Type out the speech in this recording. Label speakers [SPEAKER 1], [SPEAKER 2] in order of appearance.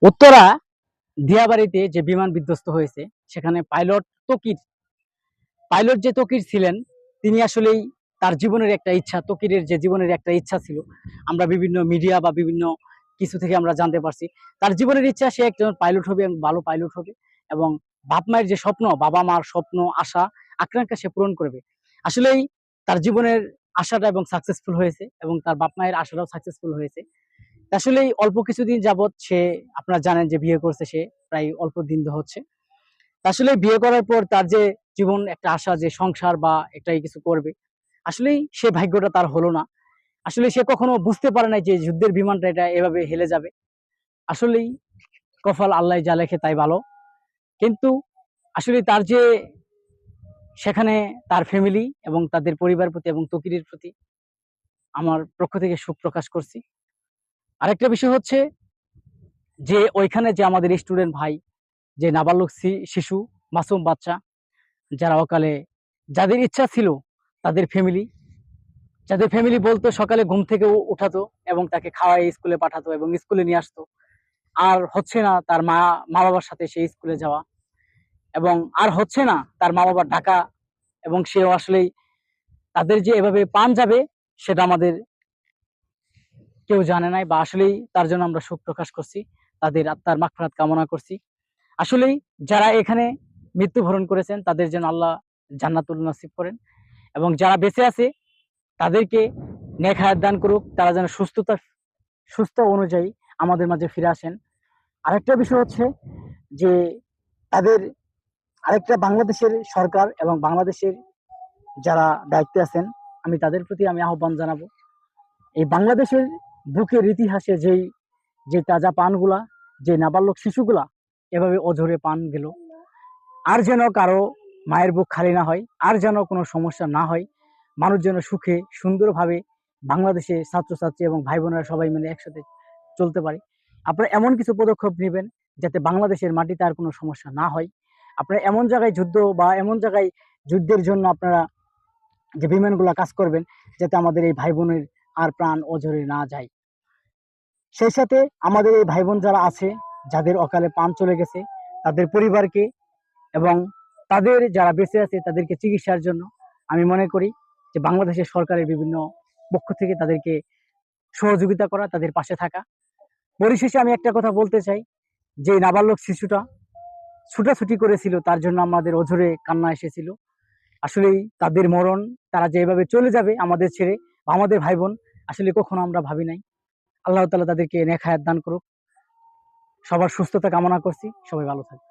[SPEAKER 1] উত্তরা দিয়াবাড়িতে যে বিমান বিধ্বস্ত হয়েছে সেখানে পাইলট যে তকির ছিলেন তিনি আসলেই তার জীবনের একটা ইচ্ছা, তকিরের যে জীবনের একটা ইচ্ছা ছিল, আমরা বিভিন্ন মিডিয়া বা বিভিন্ন কিছু থেকে আমরা জানতে পারছি তার জীবনের ইচ্ছা সে একজন পাইলট হবে এবং ভালো পাইলট হবে এবং বাপ মায়ের যে স্বপ্ন, বাবা মার স্বপ্ন, আশা, আকাঙ্ক্ষা সে পূরণ করবে। আসলেই তার জীবনের আশাটা এবং সাকসেসফুল হয়েছে এবং তার বাপ মায়ের আশাটাও সাকসেসফুল হয়েছে। আসলেই অল্প কিছুদিন যাবৎ সে, আপনারা জানেন যে বিয়ে করছে, সে প্রায় অল্প দিন হচ্ছে। আসলে বিয়ে করার পর তার যে জীবন একটা আশা যে সংসার বা একটাই কিছু করবে, আসলেই সে ভাগ্যটা তার হলো না। আসলে সে কখনো বুঝতে পারে নাই যে যুদ্ধের বিমানটা এটা এভাবে হেলে যাবে। আসলেই কপাল আল্লাহ যা লেখে তাই ভালো। কিন্তু আসলে তার যে সেখানে তার ফ্যামিলি এবং তাদের পরিবার প্রতি এবং তকিরের প্রতি আমার পক্ষ থেকে শোক প্রকাশ করছি। আরেকটা বিষয় হচ্ছে যে ওইখানে যে আমাদের স্টুডেন্ট ভাই, যে নাবালক শিশু, মাসুম বাচ্চা, যারা অকালে, যাদের ইচ্ছা ছিল, তাদের ফ্যামিলি, যাদের ফ্যামিলি বলতো সকালে ঘুম থেকে উঠাতো এবং তাকে খাওয়াই স্কুলে পাঠাতো এবং স্কুলে নিয়ে আসতো, আর হচ্ছে না তার মা বাবার সাথে সেই স্কুলে যাওয়া, এবং আর হচ্ছে না তার মা বাবার ডাকা, এবং সেও আসলেই তাদের যে এভাবে পান যাবে সেটা আমাদের কেউ জানে নাই, বা আসলেই তার জন্য আমরা শোক প্রকাশ করছি, তাদের আত্মার মাগফিরাত কামনা করছি। আসলেই যারা এখানে মৃত্যুবরণ করেছেন তাদের যেন আল্লাহ জান্নাতুল নসিব করেন, এবং যারা বেঁচে আছে তাদেরকে নেক হায়াত দান করুক, তারা যেন সুস্থ অনুযায়ী আমাদের মাঝে ফিরে আসেন। আরেকটা বিষয় হচ্ছে যে তাদের আরেকটা, বাংলাদেশের সরকার এবং বাংলাদেশের যারা দায়িত্বে আছেন, আমি তাদের প্রতি আমি আহ্বান জানাবো, এই বাংলাদেশের বুকের ইতিহাসে যে তাজা পানগুলা, যে নাবালক শিশুগুলা এভাবে অঝরে পান গেল, আর যেন কারো মায়ের বুক খালি না হয়, আর যেন কোনো সমস্যা না হয়, মানুষ যেন সুখে সুন্দরভাবে বাংলাদেশে ছাত্রছাত্রী এবং ভাই বোনেরা সবাই মিলে একসাথে চলতে পারে। আপনারা এমন কিছু পদক্ষেপ নেবেন যাতে বাংলাদেশের মাটিতে আর কোনো সমস্যা না হয়। আপনারা এমন জায়গায় যুদ্ধ বা এমন জায়গায় যুদ্ধের জন্য আপনারা যে বিমানগুলা কাজ করবেন যাতে আমাদের এই ভাই বোনের আর প্রাণ অঝরে না যায়। সেই সাথে আমাদের এই ভাই বোন যারা আছে, যাদের অকালে প্রাণ চলে গেছে, তাদের পরিবারকে এবং তাদের যারা বেঁচে আছে তাদেরকে চিকিৎসার জন্য আমি মনে করি যে বাংলাদেশের সরকারের বিভিন্ন পক্ষ থেকে তাদেরকে সহযোগিতা করা, তাদের পাশে থাকা। পরিশেষে আমি একটা কথা বলতে চাই, যে নাবালক শিশুটা ছুটাছুটি করেছিল তার জন্য আমাদের অঝরে কান্না এসেছিল। আসলেই তাদের মরণ, তারা যেভাবে চলে যাবে আমাদের ছেড়ে বা আমাদের ভাই বোন, আসলে কখনো আমরা ভাবি নাই। আল্লাহ তাআলা তাদেরকে নেক হায়াত দান করুক। সবার সুস্থতা কামনা করছি। সবাই ভালো থাকবে।